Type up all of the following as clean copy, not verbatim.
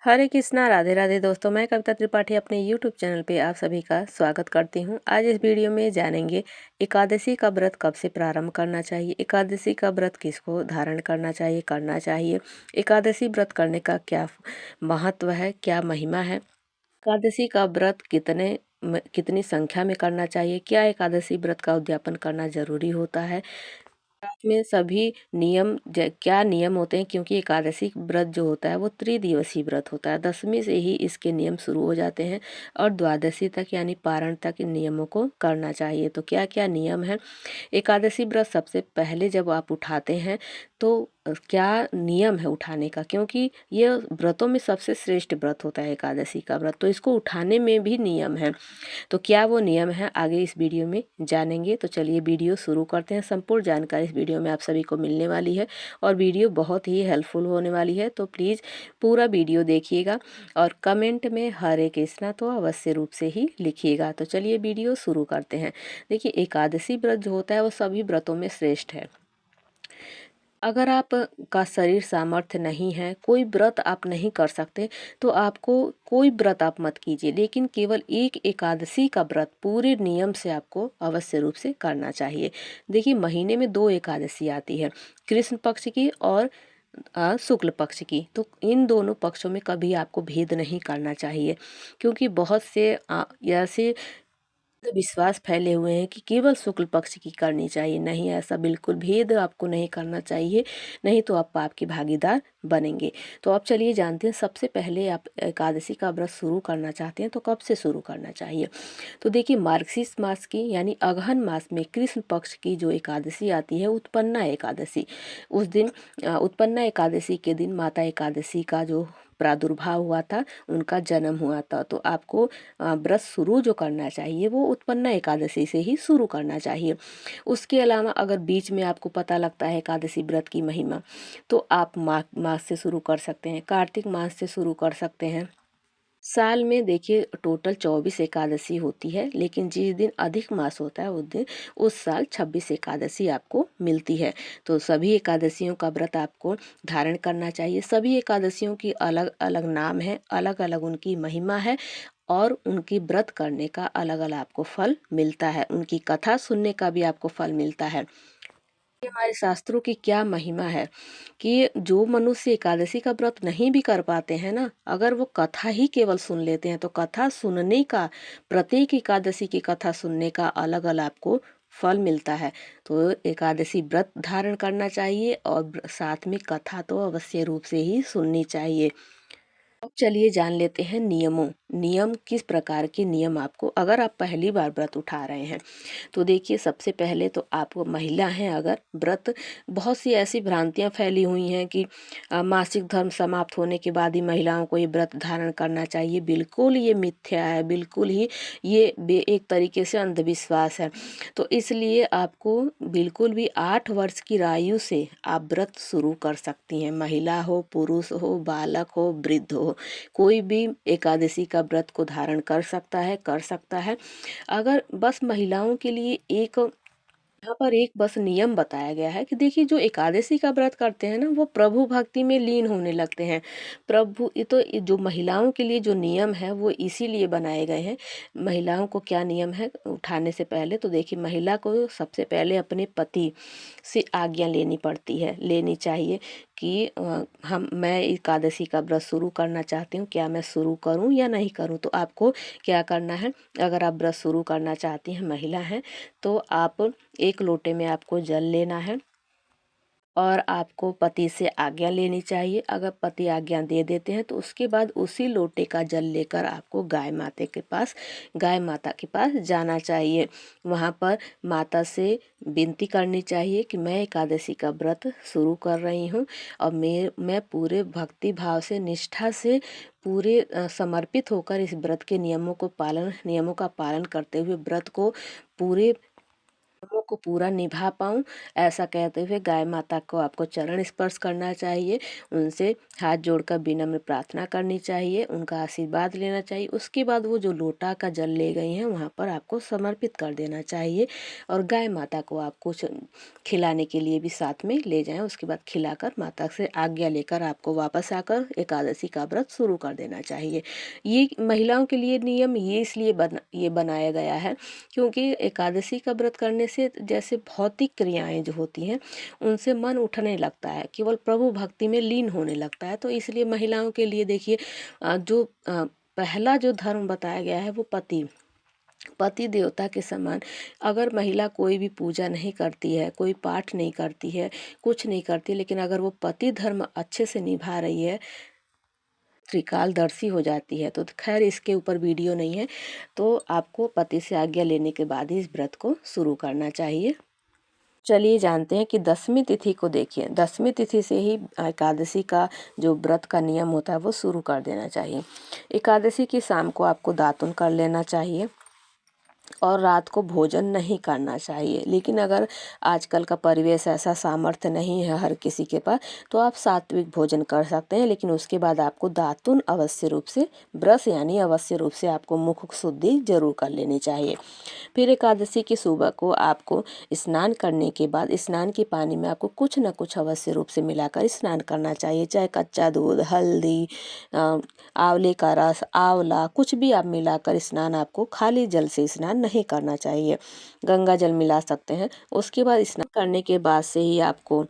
हरे कृष्णा, राधे राधे दोस्तों। मैं कविता त्रिपाठी अपने YouTube चैनल पे आप सभी का स्वागत करती हूँ। आज इस वीडियो में जानेंगे एकादशी का व्रत कब से प्रारंभ करना चाहिए, एकादशी का व्रत किसको धारण करना चाहिए, एकादशी व्रत करने का क्या महत्व है, क्या महिमा है, एकादशी का व्रत कितनी संख्या में करना चाहिए, क्या एकादशी व्रत का उद्यापन करना जरूरी होता है, में सभी क्या नियम होते हैं, क्योंकि एकादशी व्रत जो होता है वो त्रिदिवसीय व्रत होता है। दसवीं से ही इसके नियम शुरू हो जाते हैं और द्वादशी तक यानी पारण तक इन नियमों को करना चाहिए। तो क्या क्या नियम है एकादशी व्रत? सबसे पहले जब आप उठाते हैं तो क्या नियम है उठाने का, क्योंकि ये व्रतों में सबसे श्रेष्ठ व्रत होता है एकादशी का व्रत, तो इसको उठाने में भी नियम है। तो क्या वो नियम है आगे इस वीडियो में जानेंगे। तो चलिए वीडियो शुरू करते हैं। संपूर्ण जानकारी इस वीडियो में आप सभी को मिलने वाली है और वीडियो बहुत ही हेल्पफुल होने वाली है, तो प्लीज़ पूरा वीडियो देखिएगा और कमेंट में हरे कृष्णा तो अवश्य रूप से ही लिखिएगा। तो चलिए वीडियो शुरू करते हैं। देखिए, एकादशी व्रत जो होता है वो सभी व्रतों में श्रेष्ठ है। अगर आप का शरीर सामर्थ्य नहीं है, कोई व्रत आप नहीं कर सकते, तो आपको कोई व्रत आप मत कीजिए, लेकिन केवल एक एकादशी का व्रत पूरे नियम से आपको अवश्य रूप से करना चाहिए। देखिए, महीने में 2 एकादशी आती है, कृष्ण पक्ष की और शुक्ल पक्ष की। तो इन दोनों पक्षों में कभी आपको भेद नहीं करना चाहिए, क्योंकि बहुत से ऐसे विश्वास फैले हुए हैं कि केवल शुक्ल पक्ष की करनी चाहिए। नहीं, ऐसा बिल्कुल भेद आपको नहीं करना चाहिए, नहीं तो आप पाप के भागीदार बनेंगे। तो अब चलिए जानते हैं, सबसे पहले आप एकादशी का व्रत शुरू करना चाहते हैं तो कब से शुरू करना चाहिए। तो देखिए, मार्गशीर्ष मास की यानी अगहन मास में कृष्ण पक्ष की जो एकादशी आती है, उत्पन्ना एकादशी, उस दिन उत्पन्ना एकादशी के दिन माता एकादशी का जो प्रादुर्भाव हुआ था, उनका जन्म हुआ था। तो आपको व्रत शुरू जो करना चाहिए वो उत्पन्ना एकादशी से ही शुरू करना चाहिए। उसके अलावा अगर बीच में आपको पता लगता है एकादशी व्रत की महिमा, तो आप माघ मास से शुरू कर सकते हैं, कार्तिक मास से शुरू कर सकते हैं। साल में देखिए टोटल 24 एकादशी होती है, लेकिन जिस दिन अधिक मास होता है उस दिन उस साल 26 एकादशी आपको मिलती है। तो सभी एकादशियों का व्रत आपको धारण करना चाहिए। सभी एकादशियों की अलग अलग नाम है, अलग अलग उनकी महिमा है और उनकी व्रत करने का अलग अलग आपको फल मिलता है, उनकी कथा सुनने का भी आपको फल मिलता है। ये हमारे शास्त्रों की क्या महिमा है कि जो मनुष्य एकादशी का व्रत नहीं भी कर पाते हैं ना, अगर वो कथा ही केवल सुन लेते हैं तो कथा सुनने का, प्रत्येक एकादशी की कथा सुनने का अलग अलग आपको फल मिलता है। तो एकादशी व्रत धारण करना चाहिए और साथ में कथा तो अवश्य रूप से ही सुननी चाहिए। अब चलिए जान लेते हैं नियम किस प्रकार के नियम आपको, अगर आप पहली बार व्रत उठा रहे हैं। तो देखिए, सबसे पहले तो आप महिला हैं अगर, व्रत, बहुत सी ऐसी भ्रांतियां फैली हुई हैं कि मासिक धर्म समाप्त होने के बाद ही महिलाओं को ये व्रत धारण करना चाहिए। बिल्कुल ये मिथ्या है, बिल्कुल ही ये एक तरीके से अंधविश्वास है। तो इसलिए आपको बिल्कुल भी 8 वर्ष की आयु से आप व्रत शुरू कर सकती हैं। महिला हो, पुरुष हो, बालक हो, वृद्ध हो, कोई भी एकादशी का व्रत को धारण कर सकता है। अगर बस महिलाओं के लिए एक यहाँ पर एक बस नियम बताया गया है कि देखिए, जो एकादशी का व्रत करते हैं ना, वो प्रभु भक्ति में लीन होने लगते हैं। जो महिलाओं के लिए जो नियम है वो इसीलिए बनाए गए हैं। महिलाओं को क्या नियम है उठाने से पहले, तो देखिए, महिला को सबसे पहले अपने पति से आज्ञा लेनी चाहिए कि मैं एकादशी का व्रत शुरू करना चाहती हूँ, क्या मैं शुरू करूँ या नहीं करूँ। तो आपको क्या करना है, अगर आप व्रत शुरू करना चाहती हैं, महिला हैं, तो आप एक लोटे में आपको जल लेना है और आपको पति से आज्ञा लेनी चाहिए। अगर पति आज्ञा दे देते हैं तो उसके बाद उसी लोटे का जल लेकर आपको गाय माता के पास जाना चाहिए। वहाँ पर माता से विनती करनी चाहिए कि मैं एकादशी का व्रत शुरू कर रही हूँ और मैं पूरे भक्ति भाव से, निष्ठा से, पूरे समर्पित होकर इस व्रत के नियमों का पालन करते हुए व्रत को पूरे नियमों को पूरा निभा पाऊँ, ऐसा कहते हुए गाय माता को आपको चरण स्पर्श करना चाहिए, उनसे हाथ जोड़कर विनम्र प्रार्थना करनी चाहिए, उनका आशीर्वाद लेना चाहिए। उसके बाद वो जो लोटा का जल ले गई हैं वहाँ पर आपको समर्पित कर देना चाहिए और गाय माता को आप कुछ खिलाने के लिए भी साथ में ले जाएं। उसके बाद खिलाकर माता से आज्ञा लेकर आपको वापस आकर एकादशी का व्रत शुरू कर देना चाहिए। ये महिलाओं के लिए नियम ये इसलिए बनाया गया है क्योंकि एकादशी का व्रत करने से जैसे भौतिक क्रियाएं जो होती हैं उनसे मन उठने लगता है, केवल प्रभु भक्ति में लीन होने लगता है। तो इसलिए महिलाओं के लिए देखिए जो पहला जो धर्म बताया गया है वो पति देवता के समान। अगर महिला कोई भी पूजा नहीं करती है, कोई पाठ नहीं करती है, कुछ नहीं करती, लेकिन अगर वो पति धर्म अच्छे से निभा रही है, त्रिकालदर्शी हो जाती है। तो खैर इसके ऊपर वीडियो नहीं है, तो आपको पति से आज्ञा लेने के बाद ही इस व्रत को शुरू करना चाहिए। चलिए जानते हैं कि दसवीं तिथि को देखिए, दसवीं तिथि से ही एकादशी का जो व्रत का नियम होता है वो शुरू कर देना चाहिए। एकादशी की शाम को आपको दातुन कर लेना चाहिए और रात को भोजन नहीं करना चाहिए। लेकिन अगर आजकल का परिवेश ऐसा सामर्थ्य नहीं है हर किसी के पास, तो आप सात्विक भोजन कर सकते हैं, लेकिन उसके बाद आपको दातुन अवश्य रूप से, ब्रश यानी अवश्य रूप से आपको मुख शुद्धि जरूर कर लेनी चाहिए। फिर एकादशी की सुबह को आपको स्नान करने के बाद स्नान के पानी में आपको कुछ न कुछ अवश्य रूप से मिलाकर स्नान करना चाहिए, चाहे कच्चा दूध, हल्दी, आंवले का रस, आंवला, कुछ भी आप मिलाकर स्नान, आपको खाली जल से स्नान नहीं करना चाहिए, गंगा जल मिला सकते हैं। उसके बाद स्नान करने के बाद से ही आपको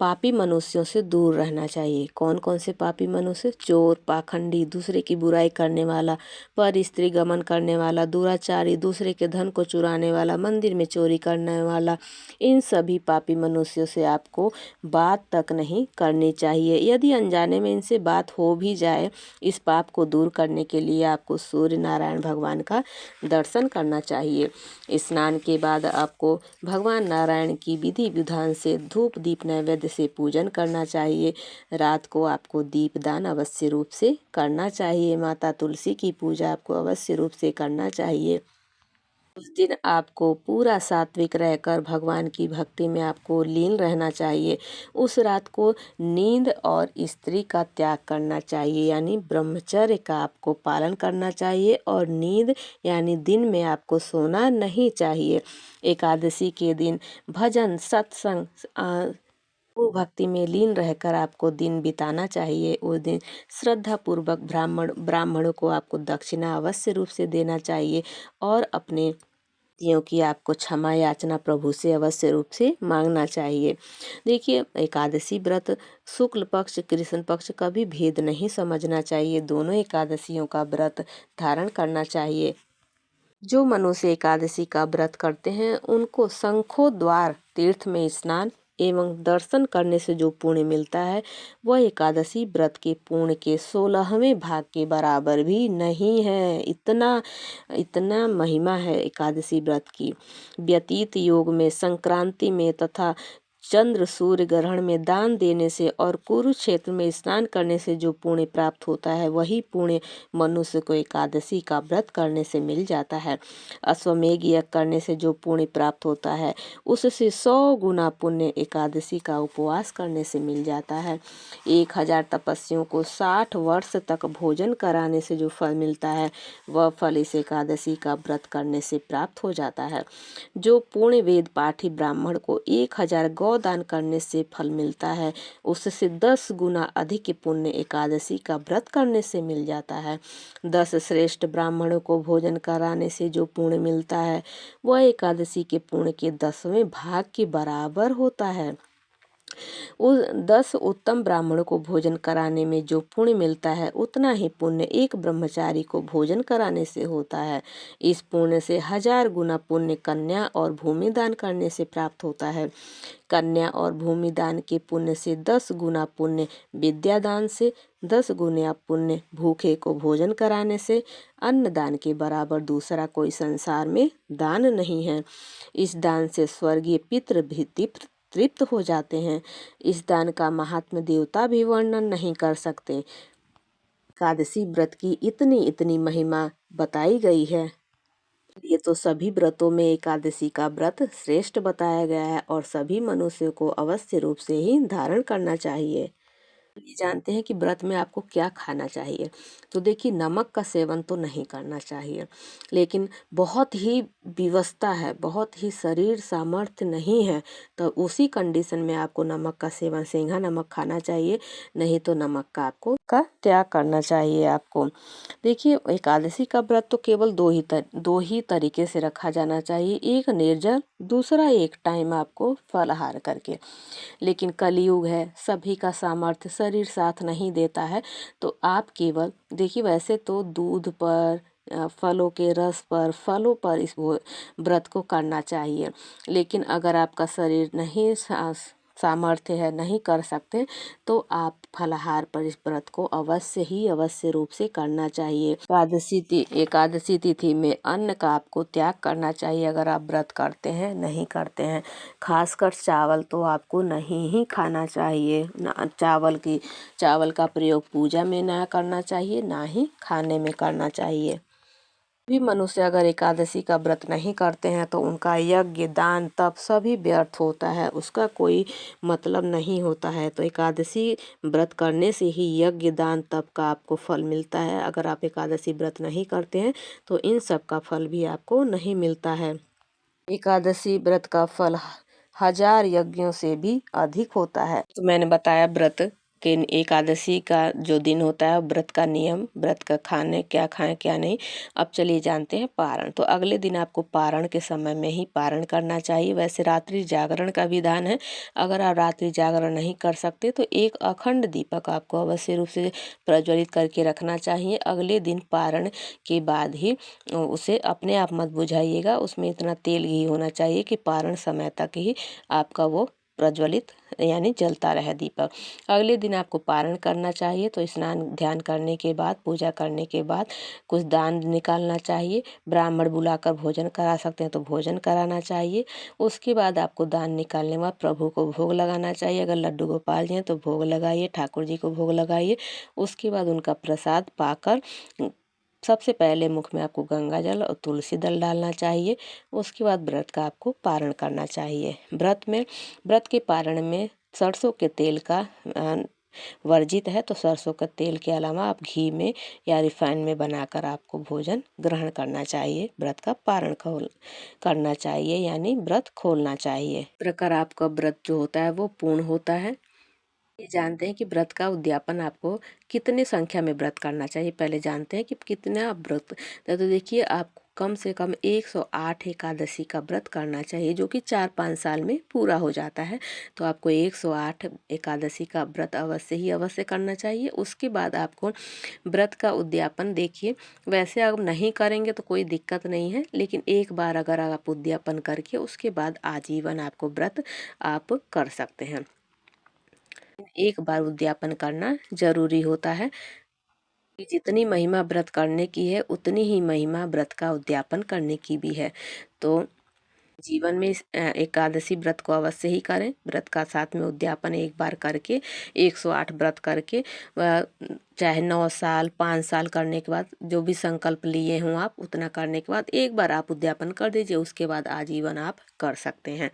पापी मनुष्यों से दूर रहना चाहिए। कौन कौन से पापी मनुष्य? चोर, पाखंडी, दूसरे की बुराई करने वाला, पर स्त्री गमन करने वाला, दुराचारी, दूसरे के धन को चुराने वाला, मंदिर में चोरी करने वाला, इन सभी पापी मनुष्यों से आपको बात तक नहीं करनी चाहिए। यदि अनजाने में इनसे बात हो भी जाए, इस पाप को दूर करने के लिए आपको सूर्य नारायण भगवान का दर्शन करना चाहिए। स्नान के बाद आपको भगवान नारायण की विधि विधान से धूप दीप नैवेद्य से पूजन करना चाहिए। रात को आपको दीपदान अवश्य रूप से करना चाहिए। माता तुलसी की पूजा आपको अवश्य रूप से करना चाहिए। उस दिन आपको पूरा सात्विक रहकर भगवान की भक्ति में आपको लीन रहना चाहिए। उस रात को नींद और स्त्री का त्याग करना चाहिए, यानी ब्रह्मचर्य का आपको पालन करना चाहिए और नींद यानी दिन में आपको सोना नहीं चाहिए। एकादशी के दिन भजन, सत्संग, वो भक्ति में लीन रहकर आपको दिन बिताना चाहिए। उस दिन श्रद्धा पूर्वक ब्राह्मणों को आपको दक्षिणा अवश्य रूप से देना चाहिए और अपने गलतियों की आपको क्षमा याचना प्रभु से अवश्य रूप से मांगना चाहिए। देखिए एकादशी व्रत शुक्ल पक्ष, कृष्ण पक्ष का भी भेद नहीं समझना चाहिए, दोनों एकादशियों का व्रत धारण करना चाहिए। जो मनुष्य एकादशी का व्रत करते हैं उनको शंखो द्वार तीर्थ में स्नान एवं दर्शन करने से जो पुण्य मिलता है वह एकादशी व्रत के पुण्य के 16वें भाग के बराबर भी नहीं है। इतना इतना महिमा है एकादशी व्रत की। व्यतीत योग में, संक्रांति में तथा चंद्र सूर्य ग्रहण में दान देने से और कुरुक्षेत्र में स्नान करने से जो पुण्य प्राप्त होता है वही पुण्य मनुष्य को एकादशी का व्रत करने से मिल जाता है। अश्वमेघ यज्ञ करने से जो पुण्य प्राप्त होता है उससे 100 गुना पुण्य एकादशी का उपवास करने से मिल जाता है। 1000 तपस्वियों को 60 वर्ष तक भोजन कराने से जो फल मिलता है वह फल इस एकादशी का व्रत करने से प्राप्त हो जाता है। जो पूर्ण वेद पाठी ब्राह्मण को 1000 गौदान करने से फल मिलता है उससे 10 गुना अधिक पुण्य एकादशी का व्रत करने से मिल जाता है। 10 श्रेष्ठ ब्राह्मणों को भोजन कराने से जो पुण्य मिलता है वह एकादशी के पुण्य के 10वें भाग के बराबर होता है। उस 10 उत्तम ब्राह्मणों को भोजन कराने में जो पुण्य मिलता है उतना ही पुण्य एक ब्रह्मचारी को भोजन कराने से होता है। इस पुण्य से 1000 गुना पुण्य कन्या और भूमि दान करने से प्राप्त होता है। कन्या और भूमि दान के पुण्य से 10 गुना पुण्य विद्या दान से, 10 गुना पुण्य भूखे को भोजन कराने से, अन्न दान के बराबर दूसरा कोई संसार में दान नहीं है। इस दान से स्वर्गीय पितृ भी तृप्त हो जाते हैं। इस दान का महात्म्य देवता भी वर्णन नहीं कर सकते। एकादशी व्रत की इतनी इतनी महिमा बताई गई है। ये तो सभी व्रतों में एकादशी का व्रत श्रेष्ठ बताया गया है और सभी मनुष्यों को अवश्य रूप से ही धारण करना चाहिए। ये जानते हैं कि व्रत में आपको क्या खाना चाहिए। तो देखिए, नमक का सेवन तो नहीं करना चाहिए, लेकिन बहुत ही विवशता है, बहुत ही शरीर सामर्थ्य नहीं है, तो उसी कंडीशन में आपको नमक का सेवन, सेंधा नमक खाना चाहिए, नहीं तो नमक का आपको त्याग करना चाहिए आपको। देखिए, एकादशी का व्रत तो केवल दो ही तरीके से रखा जाना चाहिए, एक निर्जल, दूसरा एक टाइम आपको फलाहार करके। लेकिन कलयुग है, सभी का सामर्थ्य शरीर साथ नहीं देता है, तो आप केवल देखिए, वैसे तो दूध पर, फलों के रस पर, फलों पर इस व्रत को करना चाहिए। लेकिन अगर आपका शरीर नहीं सामर्थ्य है, नहीं कर सकते, तो आप फलाहार पर इस व्रत को अवश्य रूप से करना चाहिए। एकादशी तिथि में अन्न का आपको त्याग करना चाहिए अगर आप व्रत करते हैं, नहीं करते हैं। खासकर चावल तो आपको नहीं ही खाना चाहिए। चावल का प्रयोग पूजा में ना करना चाहिए, ना ही खाने में करना चाहिए। भी मनुष्य अगर एकादशी का व्रत नहीं करते हैं तो उनका यज्ञ, दान, तप सभी व्यर्थ होता है, उसका कोई मतलब नहीं होता है। तो एकादशी व्रत करने से ही यज्ञ, दान, तप का आपको फल मिलता है। अगर आप एकादशी व्रत नहीं करते हैं तो इन सब का फल भी आपको नहीं मिलता है। एकादशी व्रत का फल हजार यज्ञों से भी अधिक होता है। तो मैंने बताया व्रत के एकादशी का जो दिन होता है, व्रत का नियम, व्रत का खाने, क्या खाएं क्या नहीं। अब चलिए जानते हैं पारण। तो अगले दिन आपको पारण के समय में ही पारण करना चाहिए। वैसे रात्रि जागरण का विधान है, अगर आप रात्रि जागरण नहीं कर सकते तो एक अखंड दीपक आपको अवश्य रूप से प्रज्वलित करके रखना चाहिए। अगले दिन पारण के बाद ही उसे अपने आप मत बुझाइएगा, उसमें इतना तेल घी होना चाहिए कि पारण समय तक ही आपका वो प्रज्वलित यानी जलता रहे दीपक। अगले दिन आपको पारण करना चाहिए, तो स्नान ध्यान करने के बाद, पूजा करने के बाद कुछ दान निकालना चाहिए। ब्राह्मण बुलाकर भोजन करा सकते हैं तो भोजन कराना चाहिए। उसके बाद आपको दान निकालने के बाद प्रभु को भोग लगाना चाहिए। अगर लड्डू गोपाल जी हैं तो भोग लगाइए, ठाकुर जी को भोग लगाइए। उसके बाद उनका प्रसाद पाकर सबसे पहले मुख में आपको गंगा जल और तुलसी दल डालना चाहिए। उसके बाद व्रत का आपको पारण करना चाहिए। व्रत के पारण में सरसों के तेल का वर्जित है, तो सरसों का तेल के अलावा आप घी में या रिफाइन में बनाकर आपको भोजन ग्रहण करना चाहिए। व्रत का पारण करना चाहिए, यानी व्रत खोलना चाहिए। इस प्रकार आपका व्रत जो होता है वो पूर्ण होता है। ये जानते हैं कि व्रत का उद्यापन आपको कितने संख्या में व्रत करना चाहिए। पहले जानते हैं कि कितना व्रत, तो देखिए, आपको कम से कम 108 एकादशी का व्रत करना चाहिए, जो कि 4-5 साल में पूरा हो जाता है। तो आपको 108 एकादशी का व्रत अवश्य करना चाहिए। उसके बाद आपको व्रत का उद्यापन, देखिए, वैसे आप नहीं करेंगे तो कोई दिक्कत नहीं है, लेकिन एक बार अगर आप उद्यापन करके उसके बाद आजीवन आपको व्रत आप कर सकते हैं। एक बार उद्यापन करना जरूरी होता है कि जितनी महिमा व्रत करने की है उतनी ही महिमा व्रत का उद्यापन करने की भी है। तो जीवन में एकादशी व्रत को अवश्य ही करें। व्रत का साथ में उद्यापन एक बार करके, 108 व्रत करके, चाहे 9 साल 5 साल करने के बाद, जो भी संकल्प लिए हों आप, उतना करने के बाद एक बार आप उद्यापन कर दीजिए। उसके बाद आजीवन आप कर सकते हैं।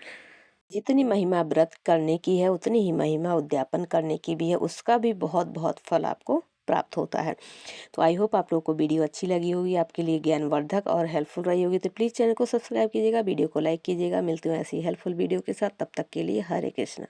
जितनी महिमा व्रत करने की है उतनी ही महिमा उद्यापन करने की भी है, उसका भी बहुत बहुत फल आपको प्राप्त होता है। तो आई होप आप लोगों को वीडियो अच्छी लगी होगी, आपके लिए ज्ञानवर्धक और हेल्पफुल रही होगी। तो प्लीज़ चैनल को सब्सक्राइब कीजिएगा, वीडियो को लाइक कीजिएगा। मिलते हैं ऐसी हेल्पफुल वीडियो के साथ, तब तक के लिए हरे कृष्णा।